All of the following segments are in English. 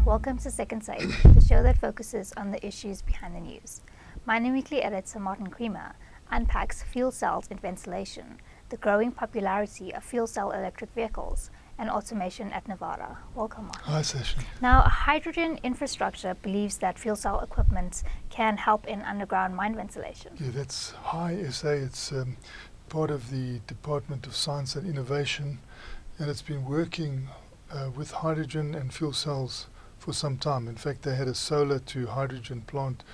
Welcome to Second Sight, the show that focuses on the issues behind the news. My weekly editor, Martin Creamer, unpacks fuel cells in ventilation, the growing popularity of fuel cell electric vehicles, and automation at Nevada. Welcome, Martin. Hi, Session. Now, hydrogen infrastructure believes that fuel cell equipment can help in underground mine ventilation. Yeah, that's High SA. It's part of the Department of Science and Innovation, and it's been working with hydrogen and fuel cells for some time. In fact, they had a solar to hydrogen plant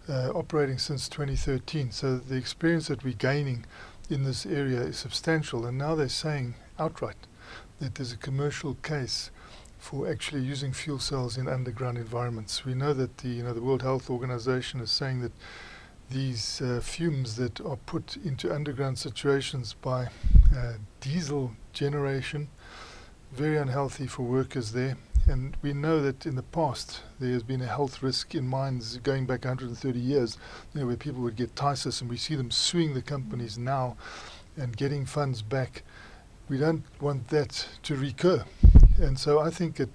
operating since 2013. So the experience that we're gaining in this area is substantial, and now they're saying outright that there's a commercial case for actually using fuel cells in underground environments. We know that the World Health Organization is saying that these fumes that are put into underground situations by diesel generation, very unhealthy for workers there. And we know that in the past there has been a health risk in mines going back 130 years, where people would get typhus, and we see them suing the companies now and getting funds back. We don't want that to recur. And so I think it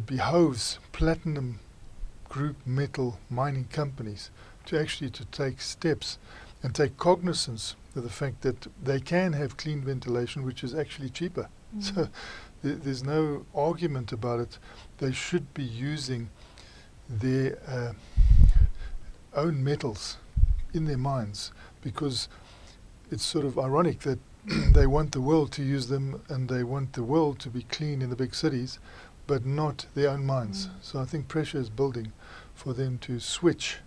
behoves platinum group metal mining companies to take steps and take cognizance of the fact that they can have clean ventilation, which is actually cheaper. So there's no argument about it. They should be using their own metals in their mines, because it's sort of ironic that they want the world to use them and they want the world to be clean in the big cities, but not their own mines. So I think pressure is building for them to switch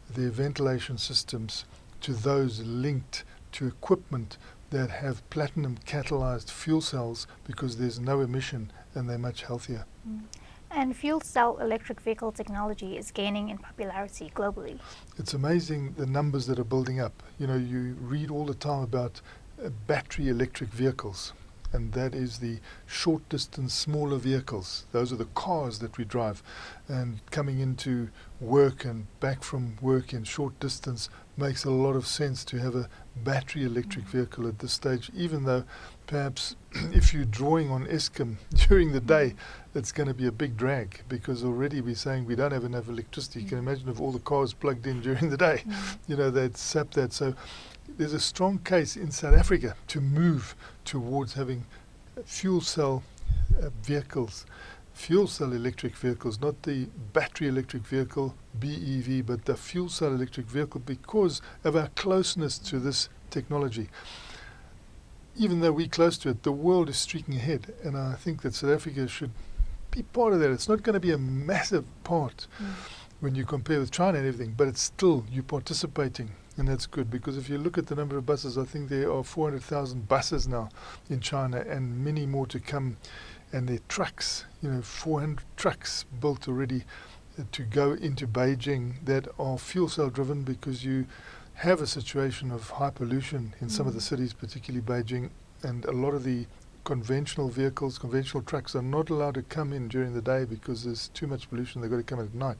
their ventilation systems to those linked to equipment that have platinum catalyzed fuel cells, because there's no emission and they're much healthier. And fuel cell electric vehicle technology is gaining in popularity globally. It's amazing the numbers that are building up. You read all the time about battery electric vehicles, and that is the short distance, smaller vehicles. Those are the cars that we drive, and coming into work and back from work in short distance makes a lot of sense to have a battery electric vehicle at this stage, even though perhaps if you're drawing on Eskom during the day, it's going to be a big drag, because already we're saying we don't have enough electricity. You can imagine if all the cars plugged in during the day, they'd sap that. So there's a strong case in South Africa to move towards having fuel cell vehicles, fuel cell electric vehicles, not the battery electric vehicle, BEV, but the fuel cell electric vehicle, because of our closeness to this technology. Even though we're close to it, the world is streaking ahead, and I think that South Africa should be part of that. It's not going to be a massive part when you compare with China and everything, but it's still, you're participating. And that's good, because if you look at the number of buses, I think there are 400,000 buses now in China, and many more to come. And their trucks, 400 trucks built already to go into Beijing that are fuel cell driven, because you have a situation of high pollution in some of the cities, particularly Beijing, and a lot of the conventional vehicles, conventional trucks are not allowed to come in during the day because there's too much pollution. They've got to come in at night.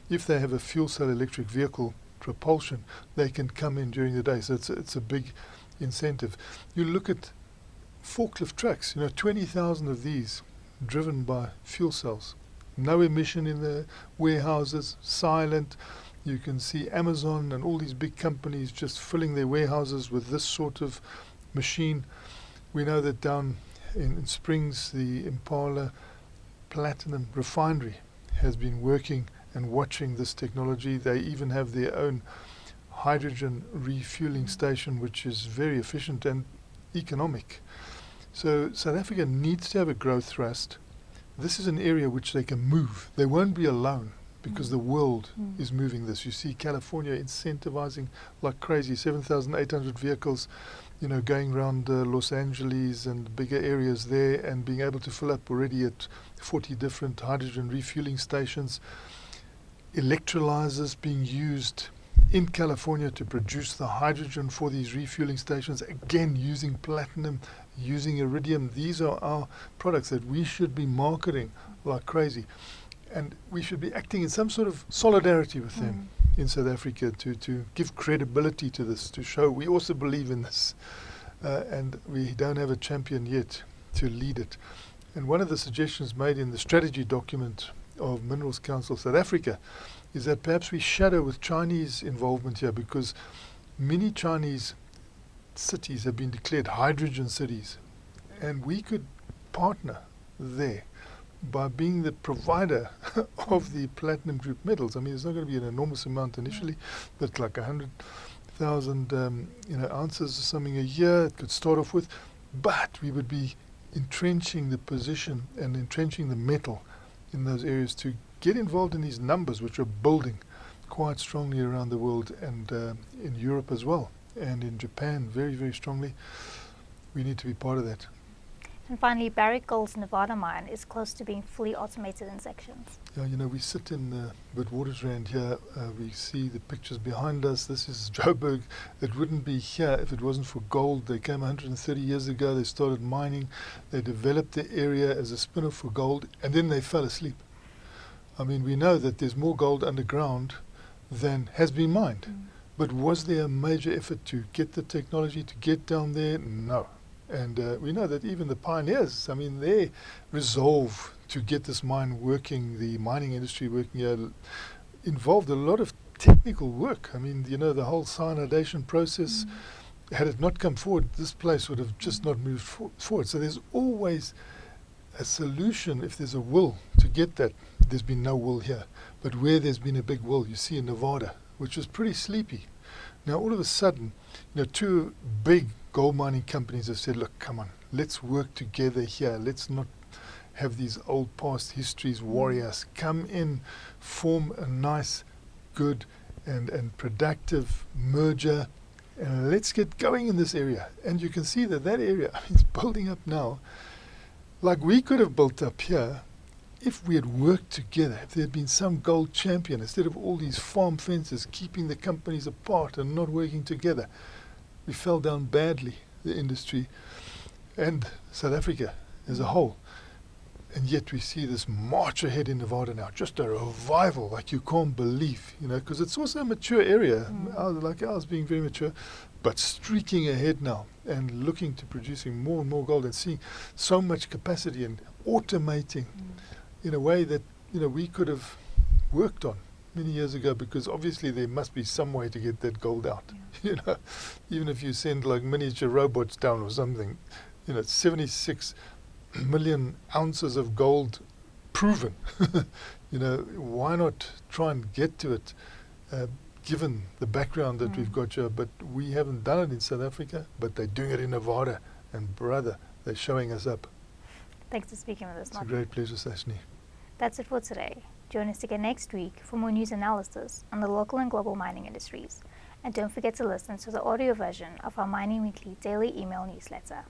If they have a fuel cell electric vehicle propulsion, they can come in during the day. So it's a big incentive. You look at forklift trucks, 20,000 of these driven by fuel cells. No emission in the warehouses, silent. You can see Amazon and all these big companies just filling their warehouses with this sort of machine. We know that down in Springs, the Impala Platinum Refinery has been working and watching this technology. They even have their own hydrogen refueling station, which is very efficient and economic. So South Africa needs to have a growth thrust. This is an area which they can move. They won't be alone, because the world is moving this. You see California incentivizing like crazy, 7,800 vehicles, going around Los Angeles and bigger areas there, and being able to fill up already at 40 different hydrogen refueling stations. Electrolyzers being used in California to produce the hydrogen for these refueling stations, again using platinum, using iridium. These are our products that we should be marketing like crazy, and we should be acting in some sort of solidarity with them in South Africa to give credibility to this, to show we also believe in this, and we don't have a champion yet to lead it. And one of the suggestions made in the strategy document of Minerals Council South Africa, is that perhaps we shadow with Chinese involvement here, because many Chinese cities have been declared hydrogen cities, and we could partner there by being the provider of the platinum group metals. I mean, it's not going to be an enormous amount initially, but like 100,000 ounces or something a year it could start off with, but we would be entrenching the position and entrenching the metal in those areas to get involved in these numbers, which are building quite strongly around the world, and in Europe as well, and in Japan very, very strongly. We need to be part of that. And finally, Barrick Gold's Nevada mine is close to being fully automated in sections. Yeah, we sit in Witwatersrand here. We see the pictures behind us. This is Joburg. It wouldn't be here if it wasn't for gold. They came 130 years ago. They started mining. They developed the area as a spin-off for gold, and then they fell asleep. I mean, we know that there's more gold underground than has been mined. But was there a major effort to get the technology to get down there? No. And we know that even the pioneers, I mean, their resolve to get this mine working, the mining industry working here, involved a lot of technical work. I mean, the whole cyanidation process, had it not come forward, this place would have just not moved forward. So there's always a solution if there's a will to get that. There's been no will here. But where there's been a big will, you see in Nevada, which was pretty sleepy. Now all of a sudden, two big gold mining companies have said, look, come on, let's work together here. Let's not have these old past histories worry us. Come in, form a nice, good and productive merger, and let's get going in this area. And you can see that area, is building up now like we could have built up here if we had worked together, if there had been some gold champion, instead of all these farm fences keeping the companies apart and not working together. We fell down badly, the industry and South Africa as a whole. And yet we see this march ahead in Nevada now, just a revival like you can't believe, because it's also a mature area, like ours being very mature, but streaking ahead now and looking to producing more and more gold and seeing so much capacity and automating in a way that we could have worked on many years ago, because obviously there must be some way to get that gold out. Even if you send like miniature robots down or something, 76 million ounces of gold proven. Why not try and get to it, given the background that we've got here? But we haven't done it in South Africa, but they're doing it in Nevada, and brother, they're showing us up. Thanks for speaking with us, It's Martin. a great pleasure, Sashni. That's it for today. Join us again next week for more news analysis on the local and global mining industries. And don't forget to listen to the audio version of our Mining Weekly daily email newsletter.